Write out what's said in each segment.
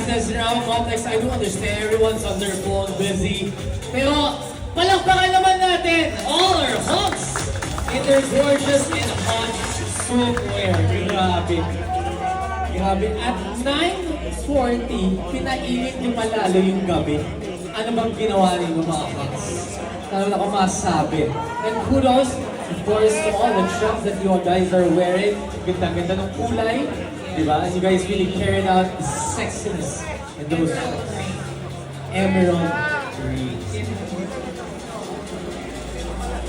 business in our complex. I do understand everyone's on their phone, busy. Pero palakpakan naman natin all our hosts in their gorgeous and hot swimwear. Grabe. Grabe. At 9:40, pinainit yung malalo yung gabi. Ano bang ginawa ninyo mga hosts? Ano na ako masasabi? And kudos, of course, to all the trunks that you guys are wearing. Ganda-ganda ng kulay. Diba? And you guys really carried out the sexiness in those emerald greens.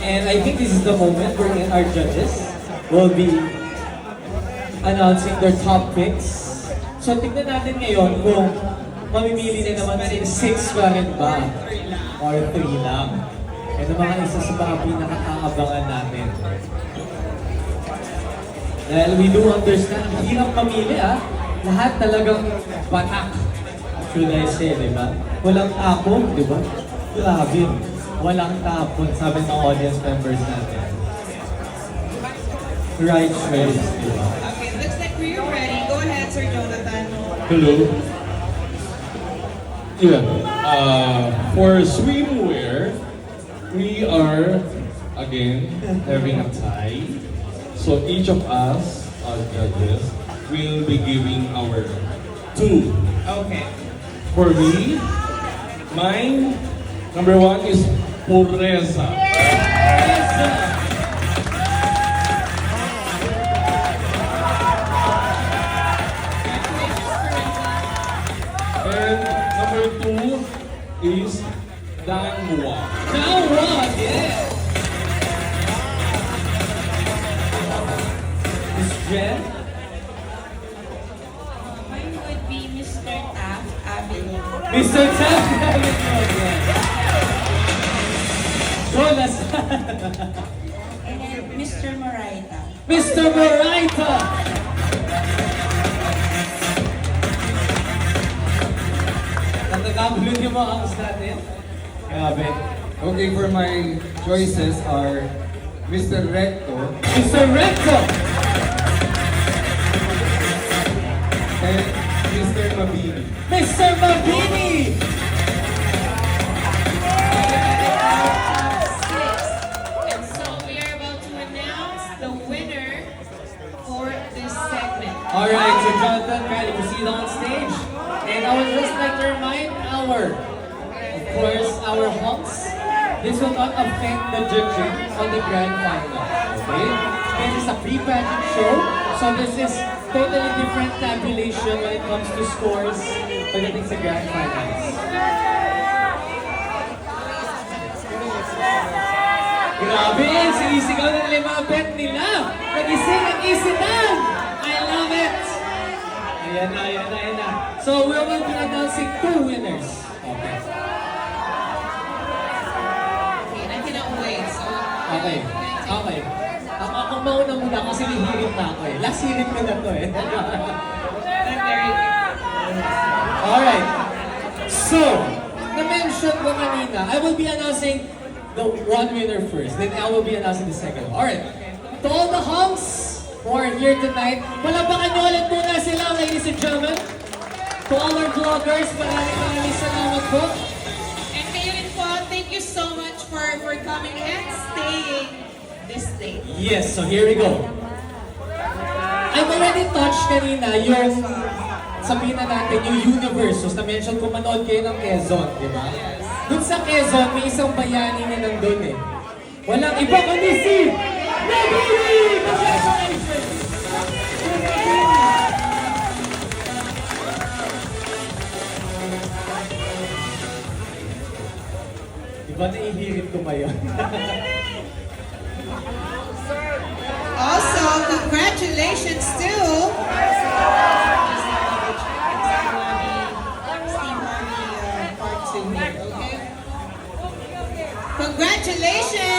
And I think this is the moment wherein our judges will be announcing their top picks. So tignan natin ngayon kung mamimili na naman sila 6 pa rin ba? Or 3 lang. Ito mga isa sa mga pinaka-aabangan natin. Dahil we do understand, ang hirap pamili lahat talagang batak. Should I say, di ba? Walang tapon, di ba? Grabe. Walang tapon, sabi ng audience members natin. Right choice, di ba? Okay, looks like we're ready. Go ahead, Sir Jonathan. Hello. Yeah. For swimwear, we are again having a tie. So each of us, judges, will be giving our 2. Okay. For me, mine, number 1 is Pureza. And number 2 is Dangwa. Dangwa, yeah! Miss Jen? Mine would be Mr. Taft Avenue. Mr. Taft Avenue, Jonas! And then Mr. Moraita. Mr. Moraita! Natagabulod yung mga angst natin. Grabe. Okay, for my choices are Mr. Recto Mr. Recto! and Mr. Mabini. Mr. Mabini! Six. And so we are about to announce the winner for this segment. Alright, so Jonathan, kindly proceed on stage. And I would just like to remind of course, our honks. This will not affect the judging on the grand final. Okay? This is a pre-pageant show, so this is totally different tabulation when it comes to scores pagdating sa grand finals. Grabe! Sinisigaw na nila yung mga bet nila! Nagising ang isinan! I love it! Ayan na, ayan na, ayan na. So we will be announcing 2 winners. Okay. Okay, I cannot wait. So, Okay. Okay. Ako mauna muna kasi hihirit na ako eh. Last hirit ko na to eh. I'm very Alright. So, na-mention ko kanina, I will be announcing the 1 winner first. Then I will be announcing the second. Alright. To all the honks who are here tonight, palapakan nyo ulit muna sila, ladies and gentlemen. To all our vloggers, maraming salamat po. And kayo rin po, thank you so much for coming and staying this day. Yes, so here we go. I've already touched kanina yung, sabihin na natin, yung universe. Na-mention ko manood kayo ng Quezon, di ba? Doon sa Quezon, may isang bayani na nandun eh. Walang iba kundi si Mabini! Congratulations! Diba naihirit ko pa yun? Also, congratulations to Steve Harvey, part 2 here, okay? Congratulations